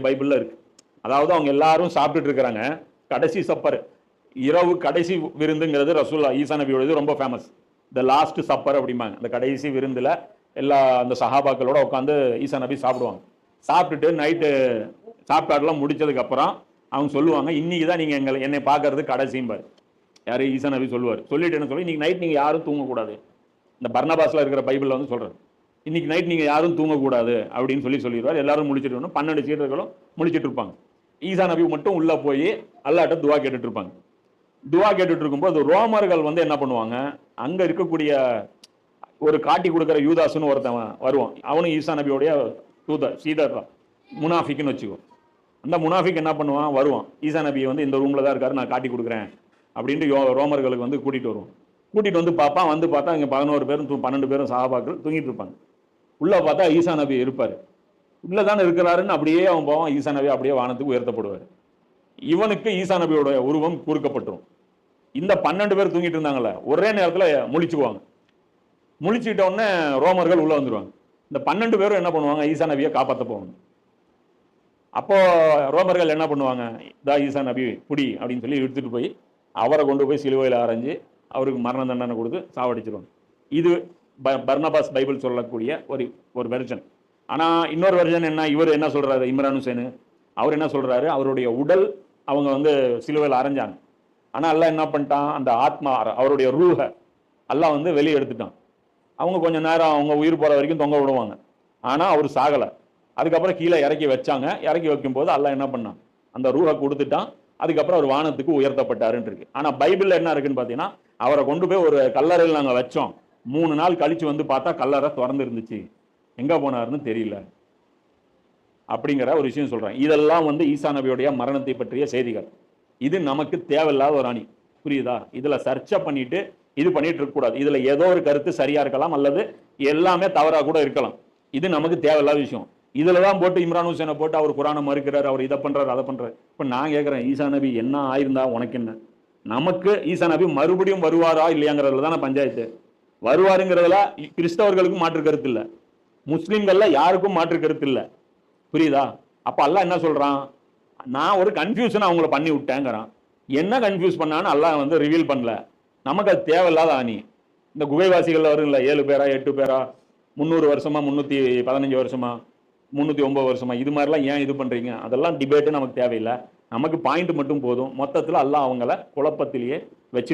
பைபிள்ல இருக்கு. அதாவது அவங்க எல்லாரும் சாப்பிட்டுட்டு இருக்கிறாங்க, கடைசி சப்பர், இரவு கடைசி விருந்துங்கிறது ரசூல்லா ஈசா நபியோடது ரொம்ப ஃபேமஸ். த லாஸ்ட் சப்பர் அப்படிம்பாங்க. அந்த கடைசி விருந்துல எல்லா அந்த சஹாபாக்களோட உட்காந்து ஈசா நபி சாப்பிடுவாங்க. சாப்பிட்டுட்டு நைட்டு சாப்பாடுலாம் முடிச்சதுக்கு அப்புறம் அவங்க சொல்லுவாங்க, இன்னைக்கு தான் நீங்க என்னை பார்க்கறது கடைசிம்பாரு. யாரு? ஈசா நபி சொல்லுவார். சொல்லிட்டு என்ன சொல்லி, இன்னைக்கு நைட் நீங்க யாரும் தூங்கக்கூடாது. இந்த பர்னபாஸ்ல இருக்கிற பைபிள்ல வந்து சொல்றாரு, இன்னைக்கு நைட் நீங்க யாரும் தூங்கக்கூடாது அப்படின்னு சொல்லிடுவார். எல்லாரும் முடிச்சிட்டு 12 சீடர்களும் முடிச்சிட்டு இருப்பாங்க. ஈசா நபி மட்டும் உள்ள போய் அல்லாட்ட துவா கேட்டுட்டு இருப்பாங்க. துவா கேட்டுட்டு இருக்கும்போது ரோமர்கள் வந்து என்ன பண்ணுவாங்க, அங்க இருக்கக்கூடிய ஒரு காட்டி கொடுக்கிற யூதாஸ்னு ஒருத்தன் வருவான். அவனும் ஈசா நபியோடைய தூதர், சீடர் தான், முனாஃபிக்னு வச்சுக்கோ. அந்த முனாஃபிக் என்ன பண்ணுவான், வருவான், ஈசா நபியை வந்து இந்த ரூம்ல தான் இருக்காரு, நான் காட்டி கொடுக்குறேன் அப்படின்ட்டு ரோமர்களுக்கு வந்து கூட்டிட்டு வருவான். கூட்டிட்டு வந்து பார்ப்பான். வந்து பார்த்தா இங்க 11 பேரும் 12 பேரும் சஹாபாக்கள் தூங்கிட்டு இருப்பாங்க. உள்ள பார்த்தா ஈசா நபி இருப்பாரு. உள்ளதானே இருக்கிறாருன்னு அப்படியே அவன் போவான். ஈசா நபி அப்படியே வானத்துக்கு உயர்த்தப்படுவார். இவனுக்கு ஈசா நபியோட உருவம் கூர்க்கப்பட்டுரும். இந்த 12 பேர் தூங்கிட்டு இருந்தாங்கல்ல, ஒரே நேரத்துல முழிச்சுக்குவாங்க. முழிச்சுட்ட உடனே ரோமர்கள் உள்ள வந்துருவாங்க. இந்த 12 பேரும் என்ன பண்ணுவாங்க, ஈசா நபியை காப்பாற்ற போவாங்க. அப்போ ரோமர்கள் என்ன பண்ணுவாங்க, இதா ஈசா நபி புடி அப்படின்னு சொல்லி எடுத்துட்டு போய் அவரை கொண்டு போய் சிலுவையில் அரைஞ்சு அவருக்கு மரண தண்டனை கொடுத்து சாவடிச்சிருவாங்க. இது பர்னபாஸ் பைபிள் சொல்லக்கூடிய ஒரு வெர்ஷன். ஆனா இன்னொரு வெர்ஷன் என்ன, இவர் என்ன சொல்றாரு, இம்ரான் ஹுசைன் அவர் என்ன சொல்றாரு, அவருடைய உடல் அவங்க வந்து சிலுவையில் அரைஞ்சாங்க. ஆனா அல்லாஹ் என்ன பண்ணிட்டான், அந்த ஆத்மா அவருடைய ரூஹ அல்லாஹ் வந்து வெளியே எடுத்துட்டான். அவங்க கொஞ்ச நேரம் அவங்க உயிர் போற வரைக்கும் தொங்க விடுவாங்க. ஆனா அவர் சாகல. அதுக்கப்புறம் கீழே இறக்கி வச்சாங்க. இறக்கி வைக்கும் போது அல்லாஹ் என்ன பண்ணான், அந்த ரூஹை கொடுத்துட்டான். அதுக்கப்புறம் அவர் வானத்துக்கு உயர்த்தப்பட்டாருன்னு இருக்கு. ஆனா பைபிள்ல என்ன இருக்குன்னு பாத்தீங்கன்னா, அவரை கொண்டு போய் ஒரு கல்லறையில் நாங்க வச்சோம். 3 நாள் கழிச்சு வந்து பார்த்தா கல்லறை திறந்து இருந்துச்சு, எங்க போனாருன்னு தெரியல அப்படிங்கிற ஒரு விஷயம் சொல்றேன். இதெல்லாம் வந்து ஈசா நபியுடைய மரணத்தை பற்றிய செய்திகள். இது நமக்கு தேவையில்லாத ஒரு அணி, புரியுதா? இதுல சர்ச்சை பண்ணிட்டு இது பண்ணிட்டு இருக்க கூடாது. இதுல ஏதோ ஒரு கருத்து சரியா இருக்கலாம், அல்லது எல்லாமே தவறா கூட இருக்கலாம். இது நமக்கு தேவையில்லாத விஷயம். இதுலதான் போட்டு இம்ரான் ஹுசைனை போட்டு அவர் குரானை மறுக்கிறார், அவர் இதை பண்றாரு அதை பண்றாரு. இப்ப நான் கேட்கிறேன், ஈசா நபி என்ன ஆயிருந்தா உனக்கு என்ன? நமக்கு ஈசா நபி மறுபடியும் வருவாரா இல்லையாங்கிறதுல தானே பஞ்சாயத்து. வருவாருங்கிறதுல கிறிஸ்தவர்களுக்கும் மாற்று கருத்து இல்ல, முஸ்லிம்கள்ல யாருக்கும் மாற்று கருத்து இல்ல, புரியுதா? அப்ப அல்லாஹ் என்ன சொல்றான், நான் ஒரு கன்ஃபியூஷன் அவங்கள பண்ணி விட்டேங்கிறான். என்ன கன்ஃபியூஸ் பண்ணான்னு அல்லாஹ் வந்து ரிவீல் பண்ணல. நமக்கு அது தேவையில்லாத ஆணி. இந்த குகைவாசிகள் வரும்ல, 7 பேரா 8 பேரா, 300 வருஷமா 315 வருஷமா 309 வருஷமா, இது மாதிரிலாம் ஏன் இது பண்றீங்க? அதெல்லாம் டிபேட்டு நமக்கு தேவையில்லை. நமக்கு பாயிண்ட் மட்டும் போதும். மொத்தத்தில் அல்லாஹ் அவங்கள குழப்பத்திலேயே வச்சுட்டு